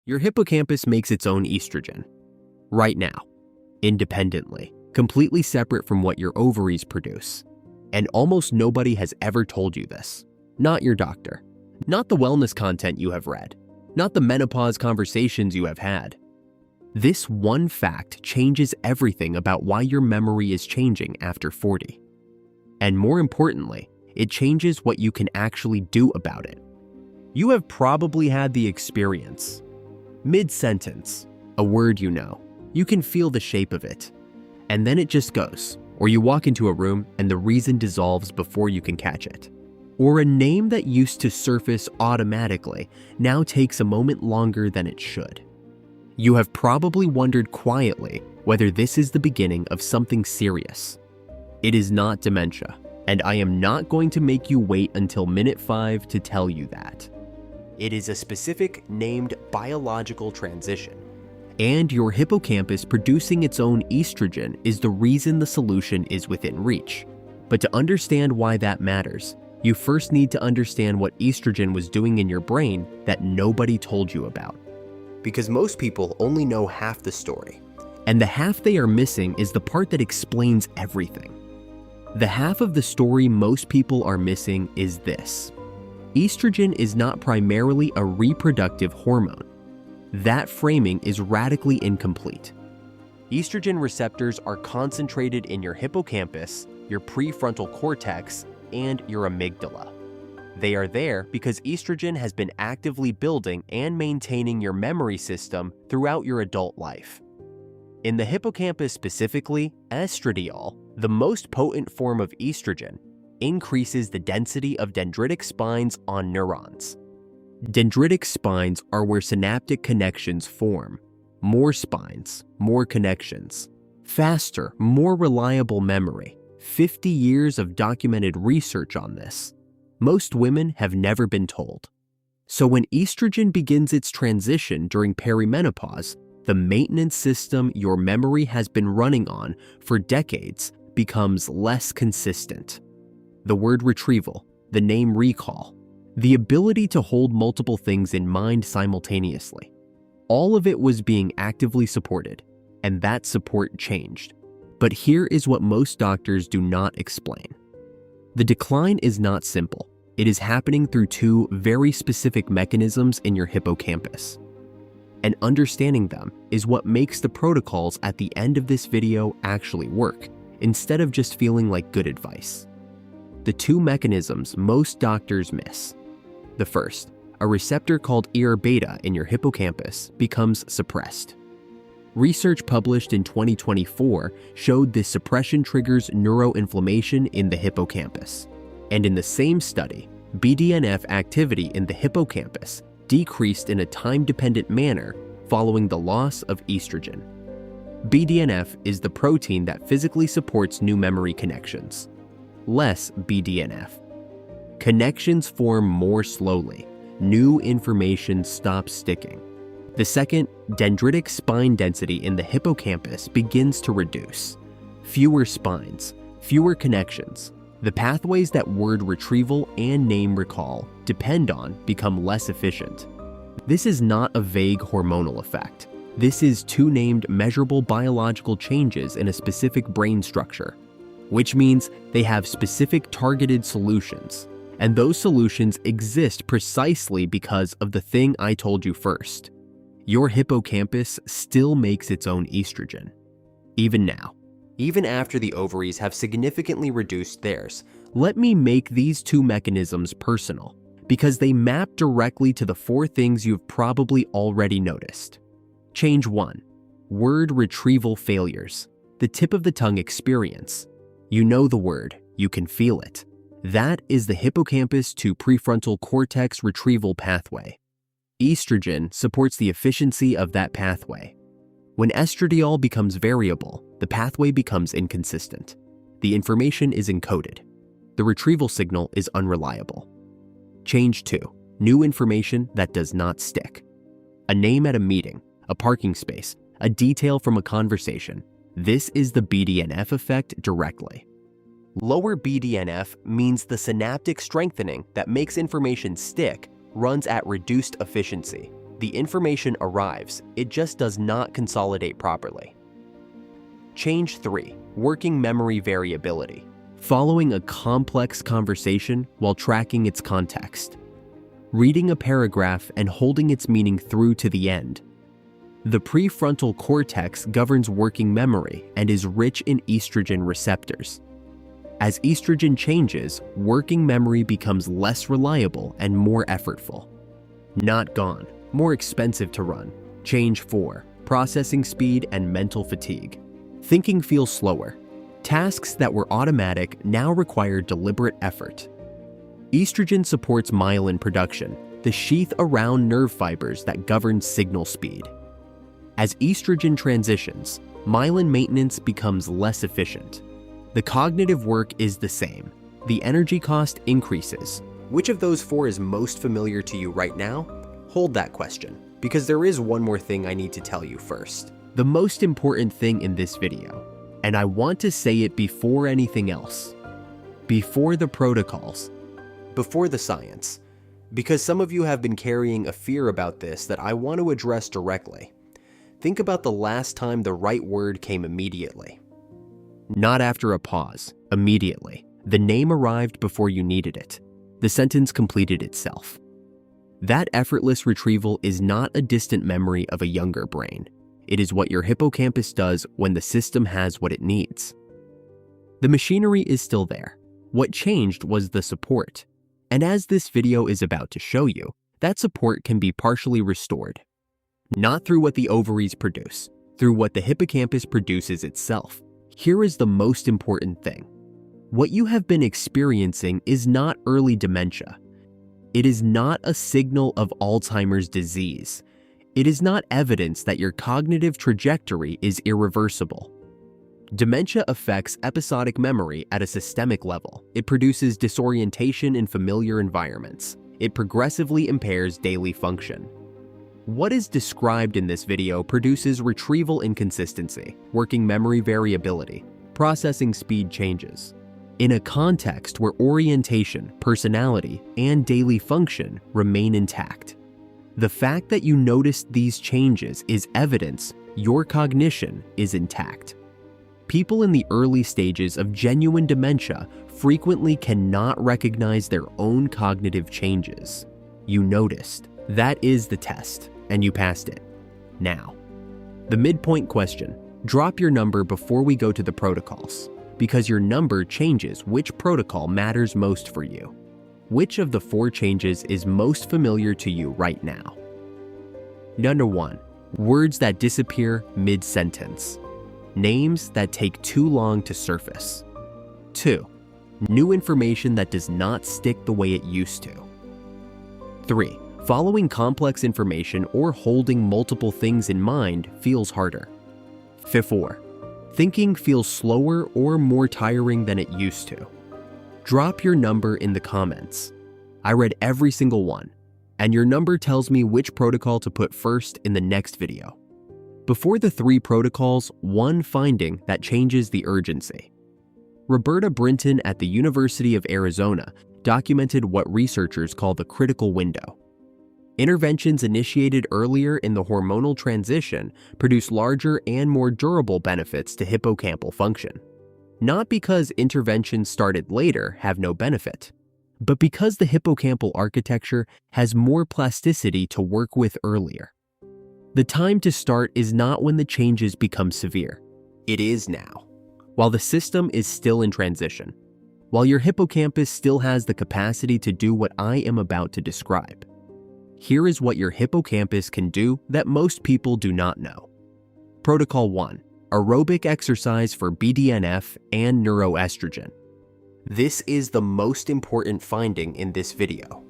Your hippocampus makes its own estrogen. Right now. Independently. Completely separate from what your ovaries produce. And almost nobody has ever told you this. Not your doctor. Not the wellness content you have read. Not the menopause conversations you have had. This one fact changes everything about why your memory is changing after 40. And more importantly, it changes what you can actually do about it. You have probably had the experience. Mid-sentence, a word you know, you can feel the shape of it. And then it just goes. Or you walk into a room and the reason dissolves before you can catch it. Or a name that used to surface automatically now takes a moment longer than it should. You have probably wondered quietly whether this is the beginning of something serious. It is not dementia, and I am not going to make you wait until minute 5 to tell you that. It is a specific named biological transition. And your hippocampus producing its own estrogen is the reason the solution is within reach. But to understand why that matters, you first need to understand what estrogen was doing in your brain that nobody told you about. Because most people only know half the story. And the half they are missing is the part that explains everything. The half of the story most people are missing is this. Estrogen is not primarily a reproductive hormone. That framing is radically incomplete. Estrogen receptors are concentrated in your hippocampus, your prefrontal cortex, and your amygdala. They are there because estrogen has been actively building and maintaining your memory system throughout your adult life. In the hippocampus specifically, estradiol, the most potent form of estrogen, increases the density of dendritic spines on neurons. Dendritic spines are where synaptic connections form. More spines, more connections. Faster, more reliable memory. 50 years of documented research on this. Most women have never been told. So when estrogen begins its transition during perimenopause, the maintenance system your memory has been running on for decades becomes less consistent. The word retrieval, the name recall, the ability to hold multiple things in mind simultaneously. All of it was being actively supported, and that support changed. But here is what most doctors do not explain. The decline is not simple. It is happening through two very specific mechanisms in your hippocampus. And understanding them is what makes the protocols at the end of this video actually work, instead of just feeling like good advice. The two mechanisms most doctors miss. The first, a receptor called beta in your hippocampus becomes suppressed. Research published in 2024 showed this suppression triggers neuroinflammation in the hippocampus. And in the same study, BDNF activity in the hippocampus decreased in a time-dependent manner following the loss of estrogen. BDNF is the protein that physically supports new memory connections. Less BDNF. Connections form more slowly. New information stops sticking. The second, dendritic spine density in the hippocampus begins to reduce. Fewer spines, fewer connections. The pathways that word retrieval and name recall depend on become less efficient. This is not a vague hormonal effect. This is two named measurable biological changes in a specific brain structure, which means they have specific targeted solutions. And those solutions exist precisely because of the thing I told you first. Your hippocampus still makes its own estrogen. Even now. Even after the ovaries have significantly reduced theirs, let me make these two mechanisms personal, because they map directly to the 4 things you've probably already noticed. Change 1. Word retrieval failures. The tip of the tongue experience. You know the word, you can feel it. That is the hippocampus to prefrontal cortex retrieval pathway. Estrogen supports the efficiency of that pathway. When estradiol becomes variable, the pathway becomes inconsistent. The information is encoded. The retrieval signal is unreliable. Change 2. New information that does not stick. A name at a meeting, a parking space, a detail from a conversation. This is the BDNF effect directly. Lower BDNF means the synaptic strengthening that makes information stick runs at reduced efficiency. The information arrives, it just does not consolidate properly. Change 3. Working memory variability. Following a complex conversation while tracking its context. Reading a paragraph and holding its meaning through to the end. The prefrontal cortex governs working memory and is rich in estrogen receptors. As estrogen changes, working memory becomes less reliable and more effortful. Not gone, more expensive to run. Change 4. Processing speed and mental fatigue. Thinking feels slower. Tasks that were automatic now require deliberate effort. Estrogen supports myelin production, the sheath around nerve fibers that governs signal speed. As estrogen transitions, myelin maintenance becomes less efficient. The cognitive work is the same. The energy cost increases. Which of those 4 is most familiar to you right now? Hold that question, because there is one more thing I need to tell you first. The most important thing in this video, and I want to say it before anything else. Before the protocols. Before the science. Because some of you have been carrying a fear about this that I want to address directly. Think about the last time the right word came immediately. Not after a pause, immediately. The name arrived before you needed it. The sentence completed itself. That effortless retrieval is not a distant memory of a younger brain. It is what your hippocampus does when the system has what it needs. The machinery is still there. What changed was the support. And as this video is about to show you, that support can be partially restored. Not through what the ovaries produce, through what the hippocampus produces itself. Here is the most important thing. What you have been experiencing is not early dementia. It is not a signal of Alzheimer's disease. It is not evidence that your cognitive trajectory is irreversible. Dementia affects episodic memory at a systemic level. It produces disorientation in familiar environments. It progressively impairs daily function. What is described in this video produces retrieval inconsistency, working memory variability, processing speed changes. In a context where orientation, personality, and daily function remain intact. The fact that you noticed these changes is evidence your cognition is intact. People in the early stages of genuine dementia frequently cannot recognize their own cognitive changes. You noticed. That is the test, and you passed it. Now, the midpoint question. Drop your number before we go to the protocols, because your number changes which protocol matters most for you. Which of the 4 changes is most familiar to you right now? Number 1. Words that disappear mid-sentence. Names that take too long to surface. 2. New information that does not stick the way it used to. 3. Following complex information or holding multiple things in mind feels harder. 4. Thinking feels slower or more tiring than it used to. Drop your number in the comments. I read every single one, and your number tells me which protocol to put first in the next video. Before the 3 protocols, one finding that changes the urgency. Roberta Brinton at the University of Arizona documented what researchers call the critical window. Interventions initiated earlier in the hormonal transition produce larger and more durable benefits to hippocampal function. Not because interventions started later have no benefit, but because the hippocampal architecture has more plasticity to work with earlier. The time to start is not when the changes become severe. It is now, while the system is still in transition, while your hippocampus still has the capacity to do what I am about to describe. Here is what your hippocampus can do that most people do not know. Protocol 1. Aerobic exercise for BDNF and neuroestrogen. This is the most important finding in this video.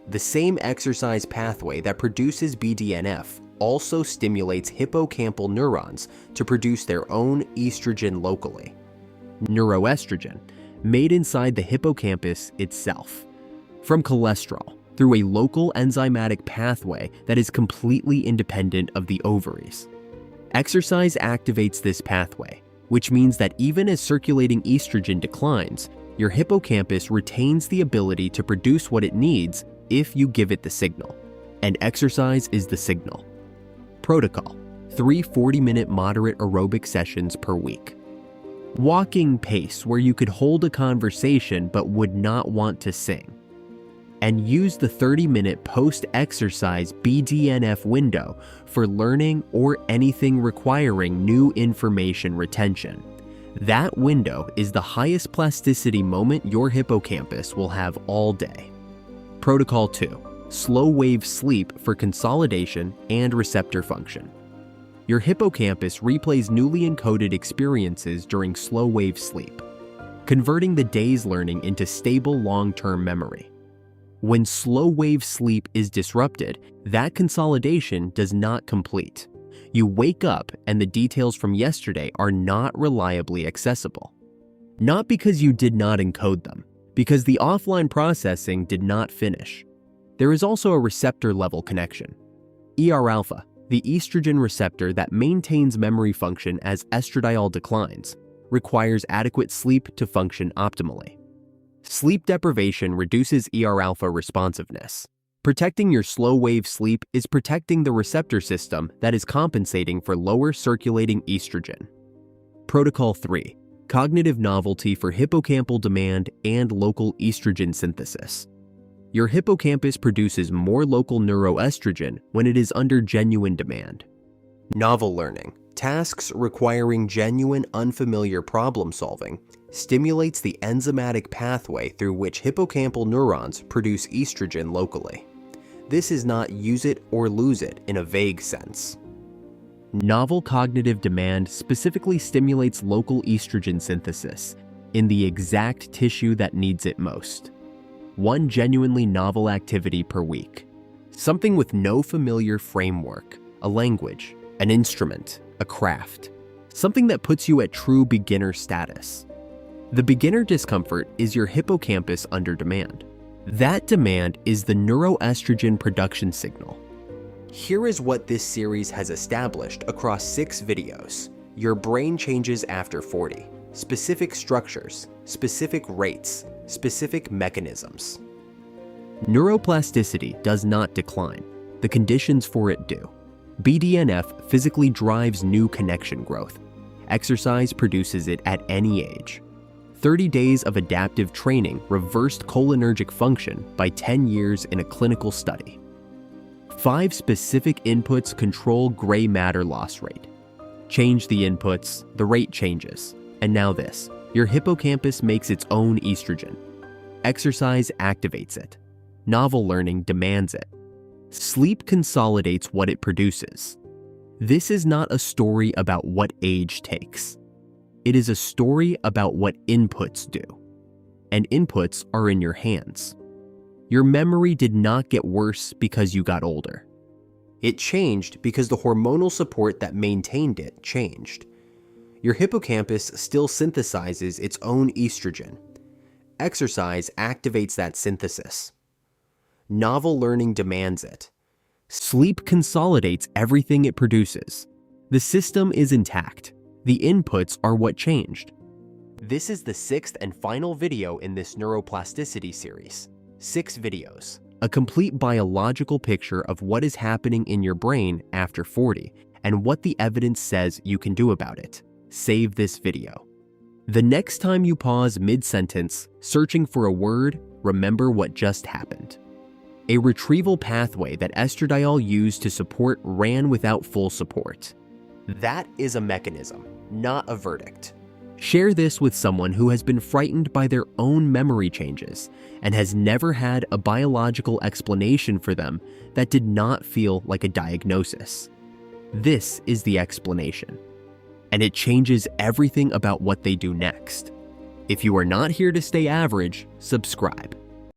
The same exercise pathway that produces BDNF also stimulates hippocampal neurons to produce their own estrogen locally. Neuroestrogen, made inside the hippocampus itself, from cholesterol, through a local enzymatic pathway that is completely independent of the ovaries. Exercise activates this pathway, which means that even as circulating estrogen declines, your hippocampus retains the ability to produce what it needs if you give it the signal. and exercise is the signal. Protocol: 3 40-minute moderate aerobic sessions per week. Walking pace where you could hold a conversation but would not want to sing. And use the 30-minute post-exercise BDNF window for learning or anything requiring new information retention. That window is the highest plasticity moment your hippocampus will have all day. Protocol 2: slow wave sleep for consolidation and receptor function. Your hippocampus replays newly encoded experiences during slow wave sleep, converting the day's learning into stable long-term memory. When slow wave sleep is disrupted, that consolidation does not complete. You wake up and the details from yesterday are not reliably accessible. Not because you did not encode them, because the offline processing did not finish. There is also a receptor-level connection. ER-alpha, the estrogen receptor that maintains memory function as estradiol declines, requires adequate sleep to function optimally. Sleep deprivation reduces ER-alpha responsiveness. Protecting your slow-wave sleep is protecting the receptor system that is compensating for lower circulating estrogen. Protocol 3: cognitive novelty for hippocampal demand and local estrogen synthesis. Your hippocampus produces more local neuroestrogen when it is under genuine demand. Novel learning, tasks requiring genuine unfamiliar problem solving, stimulates the enzymatic pathway through which hippocampal neurons produce estrogen locally. This is not use it or lose it in a vague sense. Novel cognitive demand specifically stimulates local estrogen synthesis in the exact tissue that needs it most. One genuinely novel activity per week. Something with no familiar framework, a language, an instrument, a craft. Something that puts you at true beginner status. The beginner discomfort is your hippocampus under demand. That demand is the neuroestrogen production signal. Here is what this series has established across 6 videos. Your brain changes after 40. Specific structures, specific rates, specific mechanisms. Neuroplasticity does not decline. The conditions for it do. BDNF physically drives new connection growth. Exercise produces it at any age. 30 days of adaptive training reversed cholinergic function by 10 years in a clinical study. 5 specific inputs control gray matter loss rate. Change the inputs, the rate changes. And now this, your hippocampus makes its own estrogen. Exercise activates it. Novel learning demands it. Sleep consolidates what it produces. This is not a story about what age takes. It is a story about what inputs do. And inputs are in your hands. Your memory did not get worse because you got older. It changed because the hormonal support that maintained it changed. Your hippocampus still synthesizes its own estrogen. Exercise activates that synthesis. Novel learning demands it. Sleep consolidates everything it produces. The system is intact. The inputs are what changed. This is the 6th and final video in this neuroplasticity series. 6 videos. A complete biological picture of what is happening in your brain after 40 and what the evidence says you can do about it. Save this video. The next time you pause mid-sentence, searching for a word, remember what just happened. A retrieval pathway that estradiol used to support ran without full support. That is a mechanism, not a verdict. Share this with someone who has been frightened by their own memory changes and has never had a biological explanation for them that did not feel like a diagnosis. This is the explanation. And it changes everything about what they do next. If you are not here to stay average, subscribe.